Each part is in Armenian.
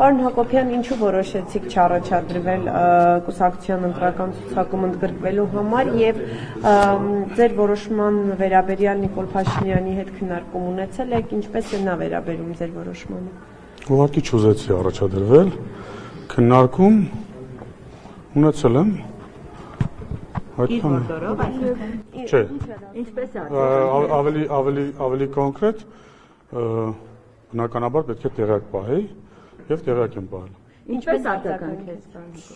Պարոն Հակոբյան, ինչու որոշեցիք չառաջադրվել կուսակցության ընտրական ցուցակում ընդգրկվելու համար եւ ձեր որոշման վերաբերյալ Նիկոլ Փաշինյանի հետ քննարկում ունեցել եք, ինչպես է նա վերաբերում ձեր որոշմանը։ Ուղղակի չուզեցի առաջադրվել, քննարկում ունեցել եմ այդքան։ Չէ։ Ինչպես ավելի կոնկրետ բնականաբար պետք է տեղյակ պահեի եւ տեղյակ եմ պահել։ Ինչպես արձագանքեց։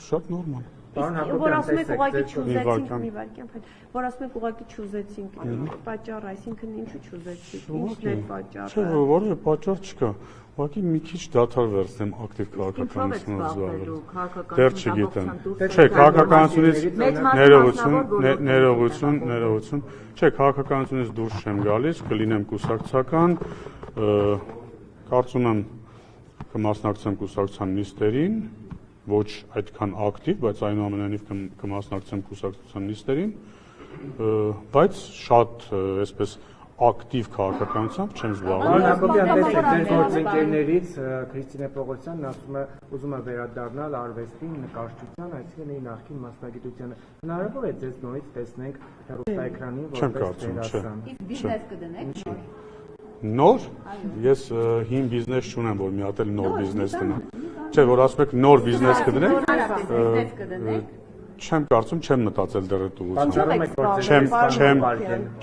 Շատ նորմալ։ Որ ասում եք ուղղակի չուզեցինք մի վարքյան, որ ասում եք ուղղակի չուզեցինք պատճառ, այսինքն ինչու չուզեցիք, ինչն է պատճառը։ Չէ, որևէ պատճառ չկա։ Ուղղակի մի քիչ դադար վերցնեմ ակտիվ քաղաքականությունով զբաղվելու։ Դեռ չգիտեմ։ Չէ, քաղաքականությունից ներողություն։ Չէ, քաղաքականությունից դուրս չեմ գալիս, կլինեմ կուսակցական, կարծում եմ կմասնակցեմ կուսակցության նիստերին, ոչ այդքան ակտիվ, բայց այնուամենայնիվ կմասնակցեմ կուսակցության նիստերին, բայց շատ այսպես ակտիվ քաղաքականությամբ չեմ զբաղվել։ Հակոբյան, տեսեք, ձեր գործընկերներից Քրիստինե Պողոսյանն ասում է, ուզում է վերադառնալ արվեստին, նկարչության, այսինքն իր նախկին մասնագիտությանը։ Հնարավոր է ձեզ նորից տեսնենք հեռուստաէկրանին որպես դերասան։ Իսկ բիզնես կդնեք։ Նոր, ես հին բիզնես չունեմ, որ մի հատ էլ նոր բիզնես դնեմ։ Չէ, որ ասում եք նոր բիզնես կդնեք, չեմ կարծում, չեմ մտածել դեռ այդ ուղղությամբ։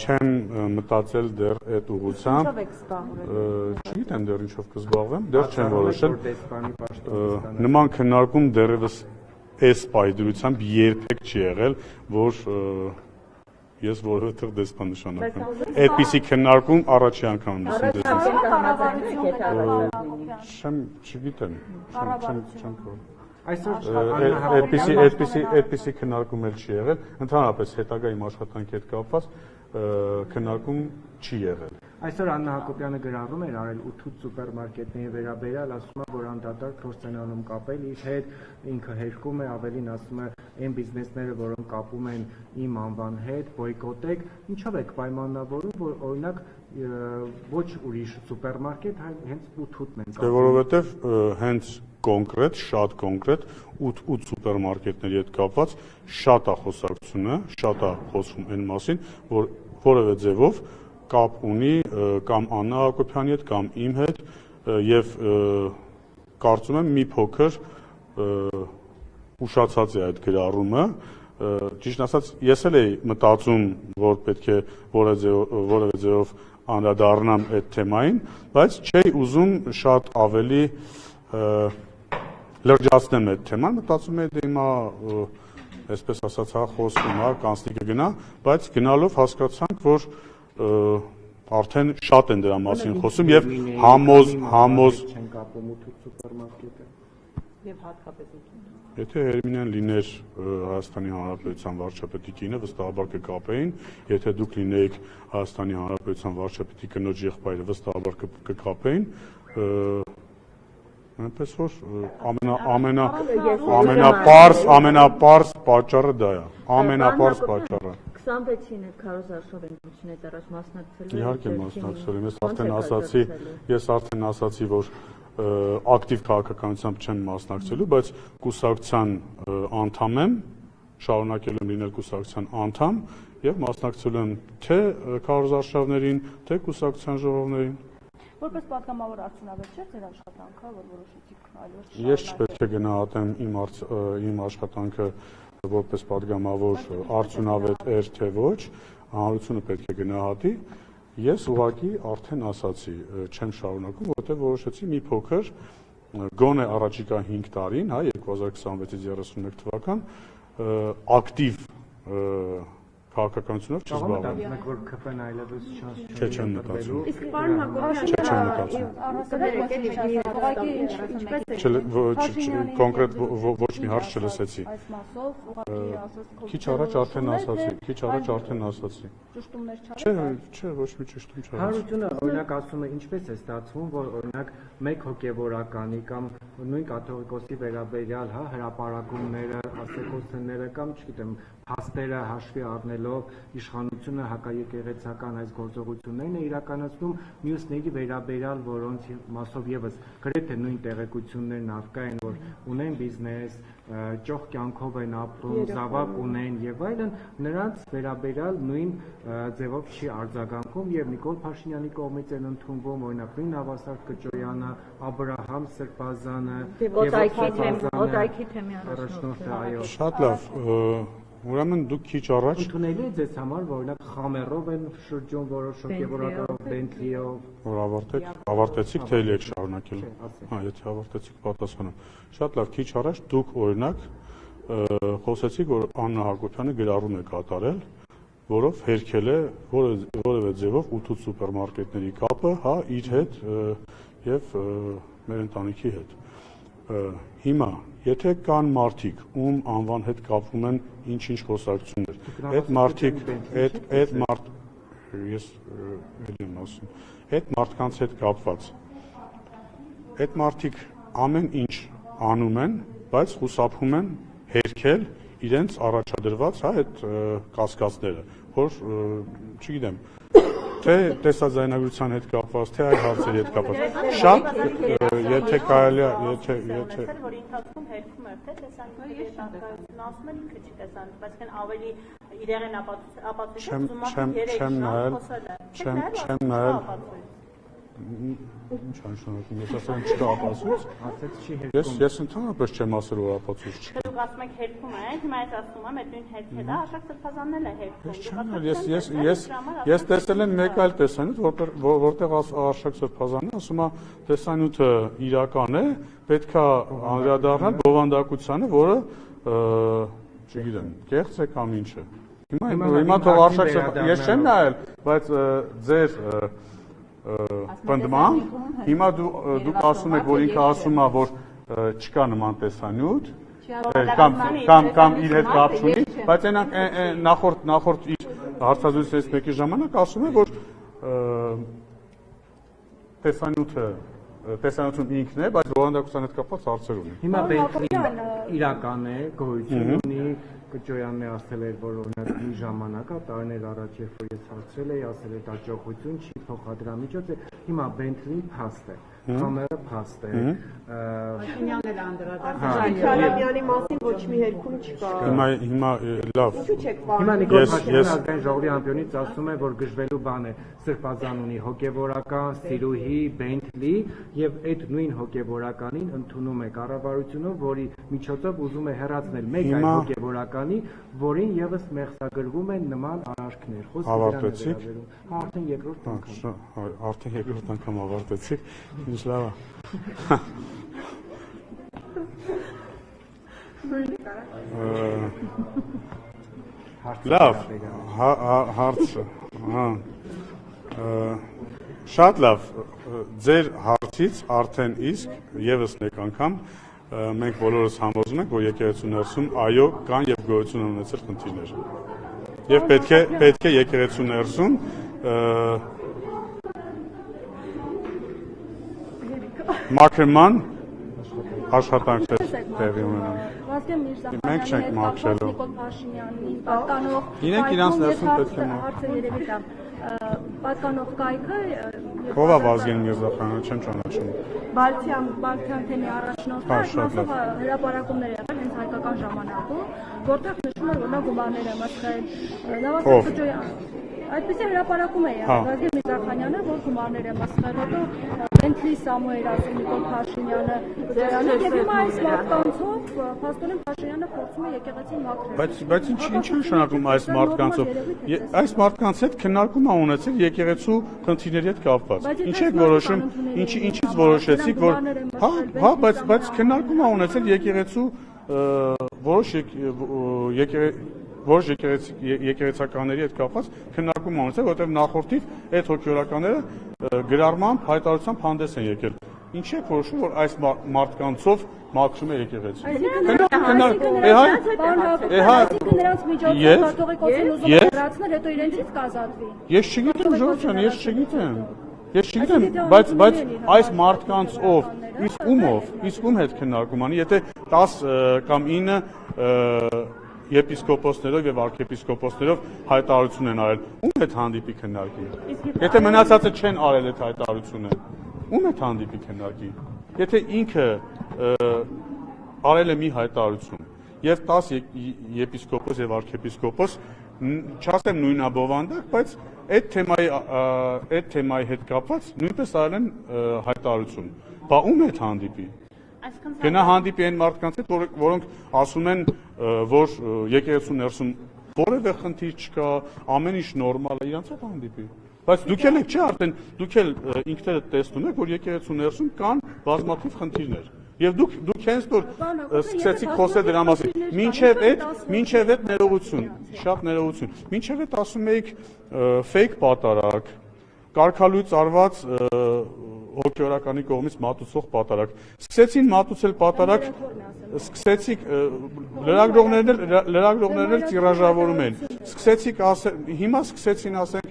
Չեմ մտածել դեռ այդ ուղղությամբ։ Չգիտեմ դեռ ինչով կզբաղվեմ, դեռ չեմ որոշել։ Նման քննարկում դեռևս այս պայծրությամբ երբեք չի եղել, որ ես որովհետև դեսպան նշանակեմ։ Այդպիսի քննարկում առաջի անգամ եմ չգիտեմ, չեմ այդպիսի քննարկում էլ չի եղել, ընդհանրապես հետագա իմ աշխատանքի հետ կապված քննարկում չի եղել։ Այսօր Աննա Հակոբյանը գրառում էր արել 8 սուպերմարկետների վերաբերյալ, ասում է, որ անդադար փորձ են անում կապել իր հետ, ինքը հերքում է, ավելին ասում է, այն բիզնեսները, որոնք կապում են իմ անվան հետ, բոյկոտեք, ինչով եք պայմանավորում, որ օրինակ ոչ ուրիշ սուպերմարկետ, այլ հենց 8-ն են կապում։ Որովհետև հենց կոնկրետ, շատ կոնկրետ 8 սուպերմարկետների հետ կապված շատ է խոսակցությունը, շատ է խոսում այն մասին, որ որևէ ձևով կապ ունի կամ Աննա Հակոբյանի հետ կամ իմ հետ եւ կարծում եմ մի փոքր ուշացած է այդ գրառումը, ճիշտ ասած ես էլ էի մտածում, որ պետք է որևէ ձևով անդրադառնամ այդ թեմային, բայց չէի ուզում շատ ավելի լրջացնեմ այդ թեման, մտածում եմ դե հիմա այսպես ասած հա խոսքում հա կանցնի կգնա, բայց գնալով հասկացանք, որ արդեն շատ են դրա մասին խոսում եւ համոզ չեն կապում 8 սուպերմարկետը եւ հատկապես 8։ Եթե Հերմինեն լիներ Հայաստանի Հանրապետության վարչապետի կինը, վստահաբար կկապեին, եթե դուք լինեիք Հայաստանի Հանրապետության վարչապետի կնոջ եղբայրը, վստահաբար կկապեին, այնպես որ ամենապարզ պատճառը դա է, ամենապարզ պատճառը։ 26-ին այդ քարոզարշավ ընտրությունից առաջ մասնակցելու։ Իհարկե մասնակցել եմ, ես արդեն ասացի, որ ակտիվ քաղաքականությամբ չեմ մասնակցելու, բայց կուսակցության անդամ եմ, շարունակել եմ լինել կուսակցության անդամ եւ մասնակցել եմ թե քարոզարշավներին, թե կուսակցության ժողովներին։ Որպես պատգամավոր արդյունավետ չէ ձեր աշխատանքը, որ որոշեցիք այլոց։ Ես չպետք է գնահատեմ իմ աշխատանքը որպես պատգամավոր արդյունավետ էր թե ոչ, հանրությունը պետք է գնահատի։ Ես ուղղակի արդեն ասացի, չեմ շարունակում, որովհետև որոշեցի մի փոքր գոնե առաջիկա 5 տարին, հա, 2026-ից 31 թվական ակտիվ քաղաքականությունով չզբաղվեմ։ Մենք որ ԿՊ-ն այլևս չանց Չէ, չեմ մտածում։ Իսկ պարոն Հակոբյան, կոնկրետ ոչ մի հարց չլսեցի։ Այս մասով ուղղակի ասած Քիչ առաջ արդեն ասացի։ ճշտումներ Չէ, ոչ մի ճշտում չարեցի։ Հանրությունը օրինակ ասում է, ինչպես է ստացվում, որ օրինակ մեկ հոգևորականի կամ նույն կաթողիկոսի վերաբերյալ, հա, հրապարակումները, ասեկոսները կամ, չգիտեմ, փաստերը հաշվի առնելը անդրադառնալով իշխանությունը հակաեկեղեցական այս գործողություններն է իրականացնում մյուսների վերաբերյալ, որոնց մասով եւս գրեթե նույն տեղեկություններն առկա են, որ ունեն բիզնես, ճոխ կյանքով են ապրում, զավակ ունեն եւ այլն, նրանց վերաբերյալ նույն ձևով չի արձագանքում եւ Նիկոլ Փաշինյանի կողմից են ընդունվում օրինակ նույն Ավասարդ Կճոյանը, Աբրահամ Սրբազանը, Օդայքի թեմի առաջնորդը, այո։ Շատ լավ, ուրեմն դուք քիչ առաջ Ընդունելի է ձեզ համար, որ օրինակ խամերով են շրջում որոշ հոգեվորականով, Բենթլիով, որ ավարտեցիք թե եք շարունակել։ Հա, եթե ավարտեցիք, պատասխանեմ։ Շատ լավ, քիչ առաջ դուք օրինակ խոսեցիք, որ Աննա Հակոբյանը գրառում է կատարել, որով հերքել է որևէ ձևով 8 սուպերմարկետների կապը, հա, իր հետ եւ մեր ընտանիքի հետ։ Հիմա, եթե կան մարդիկ, ում անվան հետ կապվում են ինչ-ինչ խոսակցություններ, այդ մարդիկ, ես էլի եմ ասում, այդ մարդկանց հետ կապված, այդ մարդիկ ամեն ինչ անում են, բայց խուսափում են հերքել իրենց առաջադրված, հա, այդ կասկածները, որ, չգիտեմ, թե տեսաձայնագրության հետ կապված, թե այլ հարցերի հետ կապված։ Շատ, եթե կարելի է, եթե որ ինքնացում հերքում էր, թե տեսանյութի դատականությունը ասում են ինքը չի տեսանյութ, բայց կան ավելի իրեղեն ապացույց, չեմ նայել, ինչ անշանակում, ես ասեմ չկա ապացույց, ես ընդհանրապես չեմ ասել, որ ապացույց չկա։ Դուք ասում եք հերքում են, հիմա ես ասում եմ, այդ նույն հերքերը Արշակ Սրբազանն է հերքում։ Ես տեսել եմ մեկ այլ տեսանյութ, որտեղ Արշակ Սրբազանն ասում է, տեսանյութը իրական է, պետք է անդրադառնալ բովանդակությանը, որը, չգիտեմ, կեղծ է կամ ինչ է։ Հիմա թող Արշակ Սրբազանը, ես չեմ նայել, բայց ձեր պնդման, հիմա դուք ասում եք, որ ինքը ասում է, որ չկա նման տեսանյութ, կամ իր հետ կապ չունի, բայց նախորդ իր հարցազրույցներից մեկի ժամանակ ասում է, որ տեսանյութում ինքն է, բայց բովանդակության հետ կապված հարցեր ունի։ Հիմա Բենթլին իրական է, գոյություն ունի, Կճոյանն է ասել էր, որ օրինակ մի ժամանակա տարիներ առաջ, երբ որ ես հարցրել էի, ասել էր աջակցություն չի փոխադրամիջոց է, հիմա Բենթլին փաստ է, Համերը փաստ է։ Փաշինյանն էլ անդրադարձել։ Քարամյանի մասին ոչ մի հերքում չկա։ Հիմա լավ։ Ինչու՞ չեք պարզել։ Հիմա Նիկոլ Փաշինյանը ազգային ժողովի ամբիոնից ասում է, որ գժվելու բան է Սրբազան ունի հոգևորական, Սիրուհի, Բենթլի եւ այդ նույն հոգևորականին ընդունում է կառավարությունը, որի միջոցով ուզում է հեռացնել մեկ այլ հոգևորականի, որին եւս մեղսագրվում են նման արարքներ։ Խոսքը դրան է վերաբերում։ Արդեն երկրորդ անգամ։ Արդեն երկրորդ անգամ ավարտեցիք։ Ինչ լավ է։ Լավ, հարցը, շատ լավ, ձեր հարցից արդեն իսկ եւս մեկ անգամ մենք բոլորս համոզում ենք, որ եկեղեցու ներսում այո կան եւ գոյություն ունեցել խնդիրներ։ Եվ պետք է եկեղեցու ներսում մաքրման աշխատանքներ տեղի ունենան։ Վազգեն Միրզախանյանի հետ կապված Նիկոլ Փաշինյանին պատկանող իրենք իրանց ներսում պետք է հարցը երևի դա պատկանող կայքը ով է Վազգեն Միրզախանյանը չեմ ճանաչում։ Բալթյան թեմի առաջնորդը մասով հրապարակումներ եղել հենց հայկական ժամանակում, որտեղ նշում էր, որ նա գումարներ է մտցրել Նավասար Կճոյանը։ Այդպիսի հրապարակում է եղել Վազգեն Միրզախանյանը, որ գումարներ է մտցրել, հետո Բենթլի Սամուել ասում Նիկոլ Փաշինյանը դրանը եւ հիմա այս մարդկանցով փաստորեն Փաշինյանը փորձում է եկեղեցին մաքրել։ Բայց ինչ նշանակում այս մարդկանցով։ Այս մարդկանց հետ քննարկում ա ունեցել եկեղեցու խնդիրների հետ կապված։ Ինչ եք որոշում, ինչից որոշեցիք, որ հա, բայց քննարկում ա ունեցել եկեղեցու որոշ եկեղեցականների հետ կապված քննարկում ա ունեցել, որովհետև նախորդիվ այդ հոգևորականները գրառմամբ հայտարարությամբ հանդես են եկել։ Ինչ եք որոշում, որ այս մարդկանցով մաքրում է եկեղեցին։ Նրանց միջոցով կաթողիկոսին ուզում է հեռացնել, հետո իրենցից կազատվի։ Ես չգիտեմ, Ժողովուրդ ջան, ես չգիտեմ, բայց այս մարդկանցով, իսկ ում հետ քննարկում անի, եթե 10 կամ 9 եպիսկոպոսներով եւ arczepiskopոսներով հայտարարություն են արել։ Ում հետ հանդիպի քննարկի։ Եթե մնացածը չեն արել այդ հայտարարությունը, ում հետ հանդիպի քննարկի։ Եթե ինքը արել է մի հայտարարություն եւ 10 եպիսկոպոս եւ arczepiskopos, չասեմ նույնաբովանդակ, բայց այդ թեմայի հետ կապված նույնպես արել են հայտարարություն։ Բա ում հետ հանդիպի։ Գնա հանդիպի այն մարդկանց հետ, որոնք ասում են, որ եկեղեցու ներսում որևէ խնդիր չկա, ամեն ինչ նորմալ է, իրանց հետ հանդիպի։ Բայց դուք էլ եք, չէ, արդեն դուք էլ ինքներդ տեսնում եք, որ եկեղեցու ներսում կան բազմաթիվ խնդիրներ։ Եվ դուք հենց որ սկսեցիք խոսել դրա մասին, մինչև այդ ներողություն, շատ ներողություն, մինչև այդ ասում էիք fake պատարակ, կարգալույծ արված հոգեորականի կողմից մատուցող պատարակ։ Սկսեցին մատուցել պատարակ, սկսեցիք լրագրողներն էլ տիրաժավորում են։ Սկսեցիք ասել, հիմա սկսեցին ասենք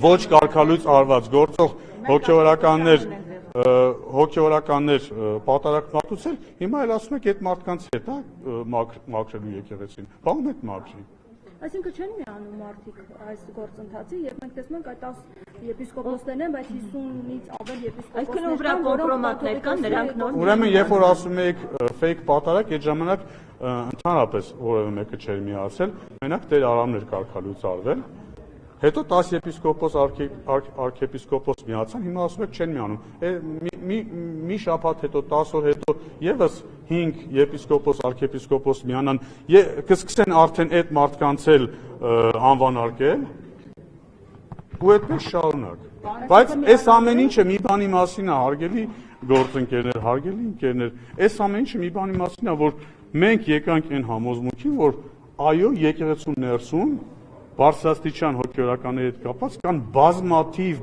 ոչ կարգալույծ արված գործող հոգեորականներ պատարակ մատուցել, հիմա էլ ասում եք այդ մարդկանց հետ մաքրելու եկեղեցին։ Բա ում հետ մաքրի։ Այսինքն չեն միանում մարդիկ այս գործընթացի, եւ մենք տեսնում ենք այդ 10 եպիսկոպոսներն են, բայց 50-ից ավել եպիսկոպոսներ կան, կոմպրոմատներ կան, նրանք նոր։ Ուրեմն, երբ որ ասում եք fake պատարակ, այդ ժամանակ ընդհանրապես որևէ մեկը չէր միացել, մենակ Տեր Արամներ կարգալույց արվել։ Հետո 10 եպիսկոպոս, arczepiskopos միացան, հիմա ասում եք չեն միանում։ Մի շաբաթ հետո, 10 օր հետո եւս 5 եպիսկոպոս, arczepiskopos միանան, կսկսեն արդեն այդ մարդկանց էլ անվանարկել, ու այդպես շարունակ։ Բայց այս ամեն ինչը մի բանի մասին է, հարգելի գործընկերներ, հարգելի ընկերներ, այս ամեն ինչը մի բանի մասին է, որ մենք եկանք այն համոզմունքին, որ այո, եկեղեցու ներսում բարձրաստիճան հոգեորականների հետ կապված կան բազմաթիվ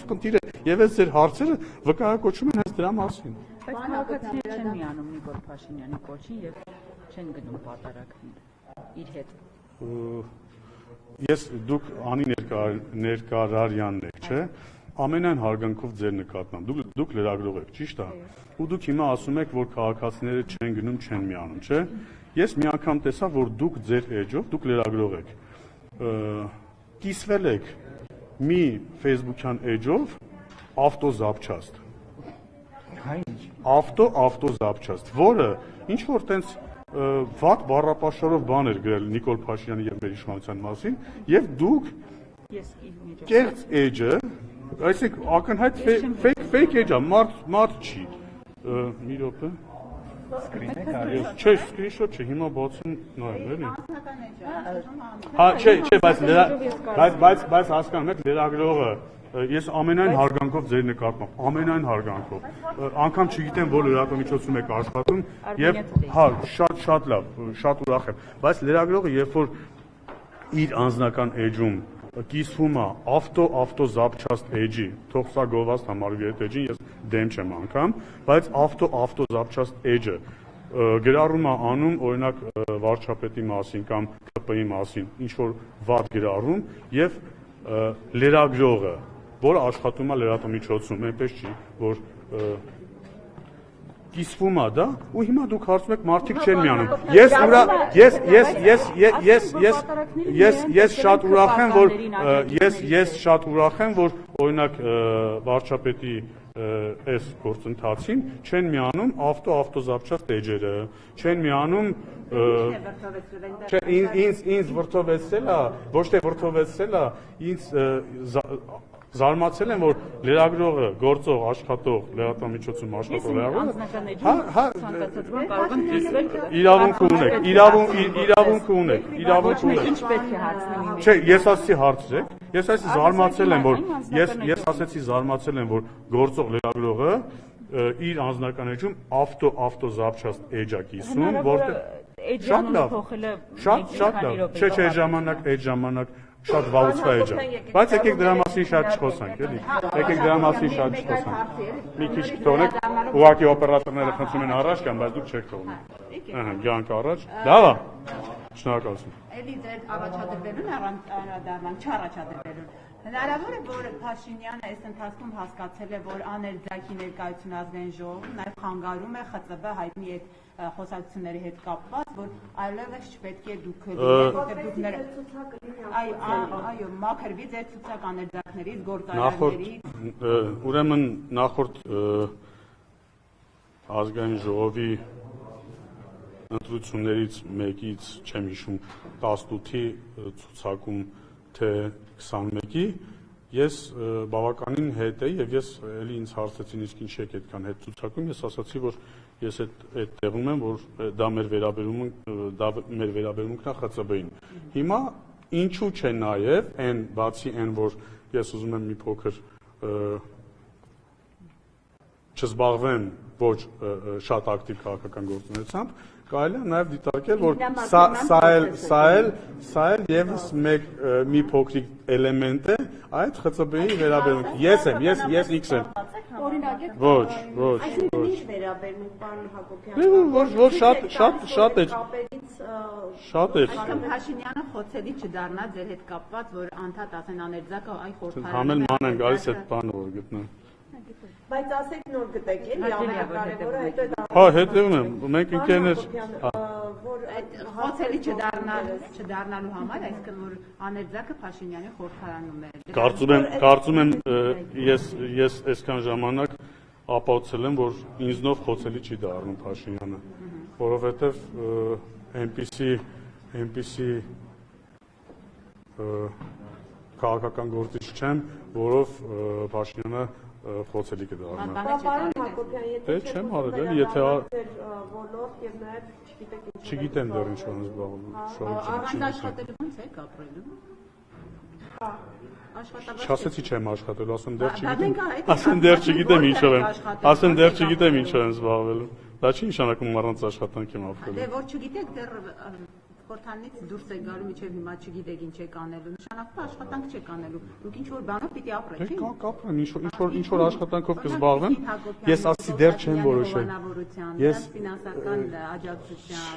խնդիրներ եւ այս ձեր հարցերը վկայակոչում են հենց դրա մասին։ Բայց քաղաքացիները չեն միանում Նիկոլ Փաշինյանի կոչին եւ չեն գնում պատարակներ իր հետ։ Ես դուք անի ներկարարյանն եք, չէ՞։ Ամենայն հարգանքով ձեր նկատմամբ։ Դուք լրագրող եք, ճիշտ է։ Ու դուք հիմա ասում եք, որ քաղաքացիները չեն գնում, չեն միանում, չէ՞։ Ես մի անգամ տեսա, որ դուք ձեր էջով, դուք լրագրող եք, կիսվել եք մի Facebook-յան էջով ավտոզապչաստ։ Ավտոզապչաստ, որը ինչ որ տենց վատ բառապաշարով բան էր գրել Նիկոլ Փաշինյանի եւ մեր իշխանության մասին, եւ դուք կեղծ էջը, այսինքն ակնհայտ fake էջը, մարդ չի։ Մի րոպե։ Չէ, սկրինշոթ չէ, հիմա բացում նայեմ, էլի։ Հա, չէ, բայց հասկանում եք, լրագրողը, ես ամենայն հարգանքով ձեր նկատմամբ, ամենայն հարգանքով, անգամ չգիտեմ, որ լրատվամիջոցում եք աշխատում, եւ հա, շատ լավ, շատ ուրախ եմ, բայց լրագրողը, երբ որ իր անձնական էջում կիսվում է ավտոզապչաստ էջի, թող սա գովաստ համարվի այդ էջին, ես դեմ չեմ անգամ, բայց ավտոզապչաստ էջը գրառում է անում, օրինակ վարչապետի մասին կամ ԿՊ-ի մասին, ինչ որ վատ գրառում եւ լրագրողը, որը աշխատում է լրատվամիջոցում, այնպես չի, որ կիսվում է դա, ու հիմա դուք հարցում եք մարդիկ չեն միանում։ Ես շատ ուրախ եմ, որ օրինակ վարչապետի այս գործընթացին չեն միանում ավտոզապչաստ էջերը, չեն միանում ինձ վրդովեցել է, ոչ թե վրդովեցել է, ինձ զարմացել եմ, որ լրագրողը, գործող, աշխատող, լրատվամիջոցում աշխատող լրագրողը, իրավունք ունեք։ Ինչ պետք է հարցնեմ։ Չէ, ես ասեցի հարցրեք, ես ասեցի զարմացել եմ, որ գործող լրագրողը իր անձնական էջում ավտոզապչաստ էջ է կիսում, որտեղ շատ լավ, շատ լավ, չէ, այդ ժամանակ շատ վաղուց էջ է, բայց եկեք դրա մասին շատ չխոսանք, էլի, մի քիչ կթողնեք, ուղղակի օպերատորները խնդրում են առաջ գան, բայց դուք չեք թողնում, գանք առաջ, լավ է, շնորհակալություն։ Էլի ձեր առաջադրվելուն, չառաջադրվելուն, Հնարավոր է, որ Փաշինյանը այս ընթացքում հասկացել է, որ աներձակի ներկայություն ազգային ժողովում նաև խանգարում է ԽԾԲ հայտնի այդ խոսակցությունների հետ կապված, որ այլևս չպետք է դուք լինեք, որտեղ դուք այո, մաքրվի ձեր ցուցակ աներձակներից, գործարարներից։ Ուրեմն նախորդ ազգային ժողովի ընտրություններից մեկից, չեմ հիշում, 18-ի ցուցակում թե 21-ի, ես բավականին հետ էի եւ ես էլի ինձ հարցեցին իսկ ինչի եք այդքան հետ ցուցակում, ես ասացի, որ ես այդ տեղում եմ, որ դա մեր վերաբերմունքն է ԽԾԲ-ին։ Հիմա ինչու՞ չէ նաեւ այն բացի այն, որ ես ուզում եմ մի փոքր չզբաղվեմ ոչ շատ ակտիվ քաղաքական գործունեությամբ, կարելի է նաև դիտարկել, որ սա էլ եւս մի փոքրիկ էլեմենտ է այդ ԽԾԲ-ի վերաբերմունքի։ Ես X եմ։ Ոչ։ Այսինքն ինչ վերաբերմունք, պարոն Հակոբյան։ Որ շատ է։ Այսինքն Փաշինյանը խոցելի չդառնա ձեր հետ կապված, որ անդադ ասեն աներձակը այ խորհրդարանում։ Համել ման են գալիս այդ բանը որ գտնեմ։ Բայց ասեք նոր գտեք, էլի ամենակարևորը հետո դա։ Հա, հետևում եմ, մենք ինքերներ որ այդ խոցելի չդառնալու համար, այսինքն որ աներձակը Փաշինյանի խորհրդարանում է։ Կարծում եմ ես այսքան ժամանակ ապացուցել եմ, որ ինձնով խոցելի չի դառնում Փաշինյանը, որովհետև այնպիսի քաղաքական գործիչ չեմ, որով Փաշինյանը խոցելի կդառնա։ Պարոն Հակոբյան, եթե չեմ արել, եթե ոլորտ եւ նաեւ չգիտեք ինչ։ Չգիտեմ դեռ ինչ որ զբաղվում։ Առանց աշխատելու ո՞նց եք ապրելու։ Չասեցի չեմ աշխատելու, ասեմ դեռ չգիտեմ ինչով եմ զբաղվելու։ Դա չի նշանակում առանց աշխատանքի եմ ապրելու։ Դե որ չգիտեք դեռ խորհրդանից դուրս եք գալու, միջև հիմա չգիտեք ինչ եք անելու, նշանակում է աշխատանք չեք անելու։ Դուք ինչ որ բանով պիտի ապրեք, չէ՞։ Կապրեմ, ինչ որ աշխատանքով կզբաղվեմ, ես ասի դեռ չեմ որոշել։ Ես ֆինանսական աջակցության։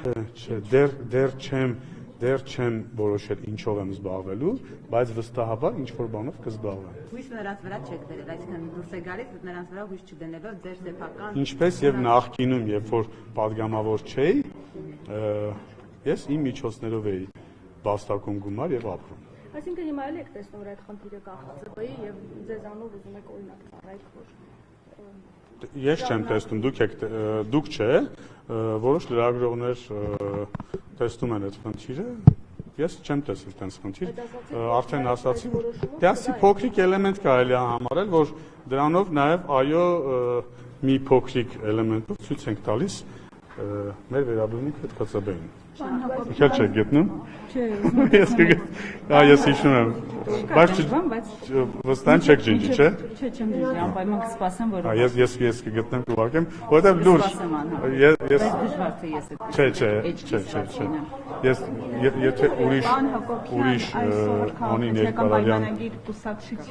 Դեռ չեմ որոշել ինչով եմ զբաղվելու, բայց վստահաբար ինչ որ բանով կզբաղվեմ։ Հույս նրանց վրա չեք դրել, այսինքն դուրս եք գալիս նրանց վրա հույս չդնելով ձեր սեփական։ Ինչպես եւ նախկինում, երբ որ падգամավոր չէի, ես իմ միջոցներով էի վաստակում գումար եւ ապրում։ Այսինքն հիմա էլ եք տեսնում, որ այդ խնդիրը կա ԽԾԲ-ի եւ ձեզանով ուզում եք օրինակ ծառայել, որ Ես չեմ տեսնում, դուք չէ, որոշ լրագրողներ տեսնում են այդ խնդիրը, ես չեմ տեսել տենց խնդիր, արդեն ասացի, որ դասի փոքրիկ էլեմենտ կարելի է համարել, որ դրանով նաև այո մի փոքրիկ էլեմենտով ցույց ենք տալիս մեր վերաբերմունքը ԽԾԲ-ին։ Ինչ չեք գտնում։ Ես հիշում եմ, բայց վստահ չեք ջնջի, չէ։ Չէ, չեմ ջնջի, անպայման կսպասեմ, որ ես կգտնեմ կուղարկեմ, որտեղ լուրջ։ Ես դժվար թե ես Չէ։ Ես եթե ուրիշ անի ներկայացան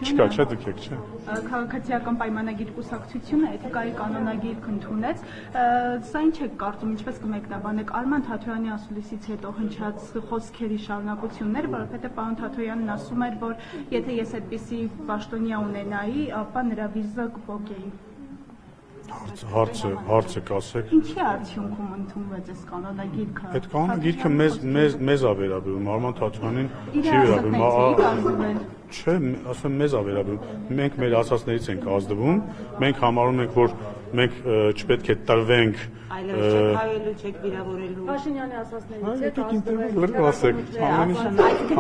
չկա, չէ, դուք եք, չէ։ Քաղաքացիական պայմանագիր կուսակցությունը էթիկայի կանոնագիր ընդունեց, սա ինչ եք կարծում, ինչպես կմեկնաբանեք Արման Թաթոյանի ասուլիսից հետո հնչած խոսքերի շարունակություններ, որովհետև պարոն Թաթոյանն ասում էր, որ եթե ես այդպիսի պաշտոնյա ունենայի, ապա նրա վիզը կփոկեի։ Հարցը կասեք։ Ինչի արդյունքում ընդունվեց այս կանոնագիրքը։ Այդ կանոնագիրքը մեզ է վերաբերում, Արման Թաթոյանին չի վերաբերում։ Չէ, ասեմ մեզ է վերաբերում։ Մենք մեր ասածներից ենք ազդվում, մենք համարում ենք, որ մենք չպետք է տրվենք այլևս չեք վիրավորելու։ Փաշինյանի ասածներից եք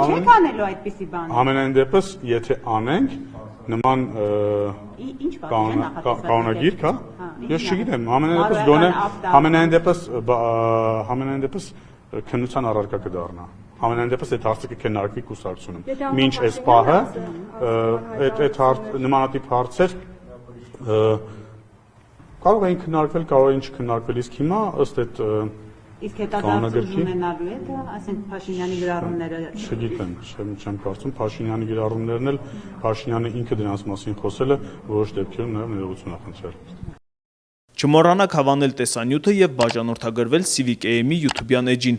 չեք անելու այդպիսի բան։ Ամենայն դեպս, եթե անենք նման կանոնագիր կա, ես չգիտեմ, ամենայն դեպս քննության առարկա կդառնա։ Ամենայն դեպս այդ հարցը կքննարկվի կուսակցությունում։ Մինչ այս պահը այդ նմանատիպ հարցեր կարող էին քննարկվել, կարող էին չքննարկվել, իսկ հիմա ըստ այդ իսկ հետագայում ունենալու է դա, ասենք Փաշինյանի գրառումները։ Չգիտեմ, չեմ կարծում, Փաշինյանի գրառումներն էլ Փաշինյանը ինքը դրանց մասին խոսել է, որոշ դեպքերում նաև ներողություն խնդրել։ Չմոռանաք հավանել տեսանյութը եւ բաժանորդագրվել Civic AM-ի YouTube-յան էջին։